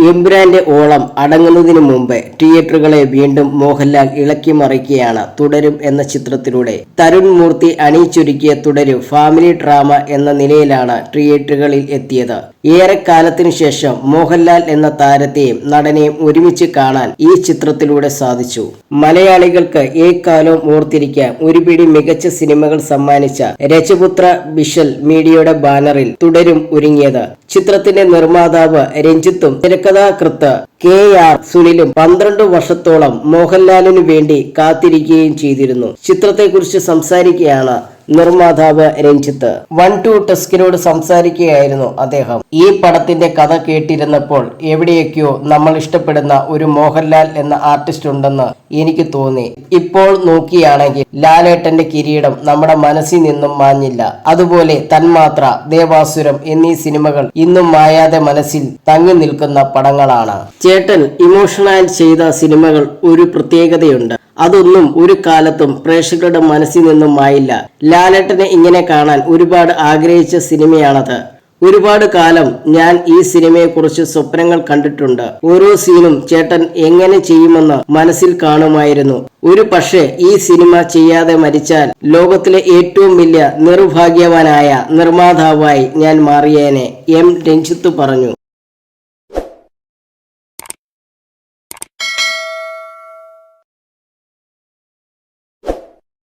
എമ്പുരാന്റെ ഓളം അടങ്ങുന്നതിനു മുമ്പ് തിയേറ്ററുകളെ വീണ്ടും മോഹൻലാൽ ഇളക്കിമറിക്കുകയാണ്. തുടരും എന്ന ചിത്രത്തിലൂടെ തരുൺ മൂർത്തി അണിയിച്ചൊരുക്കിയ തുടരും ഫാമിലി ഡ്രാമ എന്ന നിലയിലാണ് തിയേറ്ററുകളിൽ എത്തിയത്. ഏറെക്കാലത്തിനു ശേഷം മോഹൻലാൽ എന്ന താരത്തെയും നടനെയും ഒരുമിച്ച് കാണാൻ ഈ ചിത്രത്തിലൂടെ സാധിച്ചു. മലയാളികൾക്ക് ഏക്കാലവും ഓർത്തിരിക്കാൻ ഒരുപിടി മികച്ച സിനിമകൾ സമ്മാനിച്ച രജപുത്ര വിഷ്വൽ മീഡിയയുടെ ബാനറിൽ തുടരും ഒരുങ്ങിയത്. ചിത്രത്തിന്റെ നിർമ്മാതാവ് രഞ്ജിത്തും തിരക്കഥാകൃത്ത് KR സുനിലും 12 വർഷത്തോളം മോഹൻലാലിനു വേണ്ടി കാത്തിരിക്കുകയും ചെയ്തിരുന്നു. ചിത്രത്തെക്കുറിച്ച് സംസാരിക്കുകയാണ് നിർമ്മാതാവ് രഞ്ജിത്ത്. 1-2 ടെസ്കിനോട് സംസാരിക്കുകയായിരുന്നു അദ്ദേഹം. ഈ പടത്തിന്റെ കഥ കേട്ടിരുന്നപ്പോൾ എവിടെയൊക്കെയോ നമ്മൾ ഇഷ്ടപ്പെടുന്ന ഒരു മോഹൻലാൽ എന്ന ആർട്ടിസ്റ്റ് ഉണ്ടെന്ന് എനിക്ക് തോന്നി. ഇപ്പോൾ നോക്കിയാണെങ്കിൽ ലാലേട്ടന്റെ കിരീടം നമ്മുടെ മനസ്സിൽ നിന്നും മാഞ്ഞില്ല. അതുപോലെ തന്മാത്ര, ദേവാസുരം എന്നീ സിനിമകൾ ഇന്നും മായാതെ മനസ്സിൽ തങ്ങി നിൽക്കുന്ന പടങ്ങളാണ്. ചേട്ടൻ ഇമോഷണൽ ചെയ്ത സിനിമകൾ ഒരു പ്രത്യേകതയുണ്ട്. അതൊന്നും ഒരു കാലത്തും പ്രേക്ഷകരുടെ മനസ്സിൽ നിന്നും മായില്ല. ലാലേട്ടനെ ഇങ്ങനെ കാണാൻ ഒരുപാട് ആഗ്രഹിച്ച സിനിമയാണത്. ഒരുപാട് കാലം ഞാൻ ഈ സിനിമയെക്കുറിച്ച് സ്വപ്നങ്ങൾ കണ്ടിട്ടുണ്ട്. ഓരോ സീനും ചേട്ടൻ എങ്ങനെ ചെയ്യുമെന്ന് മനസ്സിൽ കാണുമായിരുന്നു. ഒരു പക്ഷേ ഈ സിനിമ ചെയ്യാതെ മരിച്ചാൽ ലോകത്തിലെ ഏറ്റവും വലിയ നിർഭാഗ്യവാനായ നിർമ്മാതാവായി ഞാൻ മാറിയേനെ, രഞ്ജിത്ത് പറഞ്ഞു.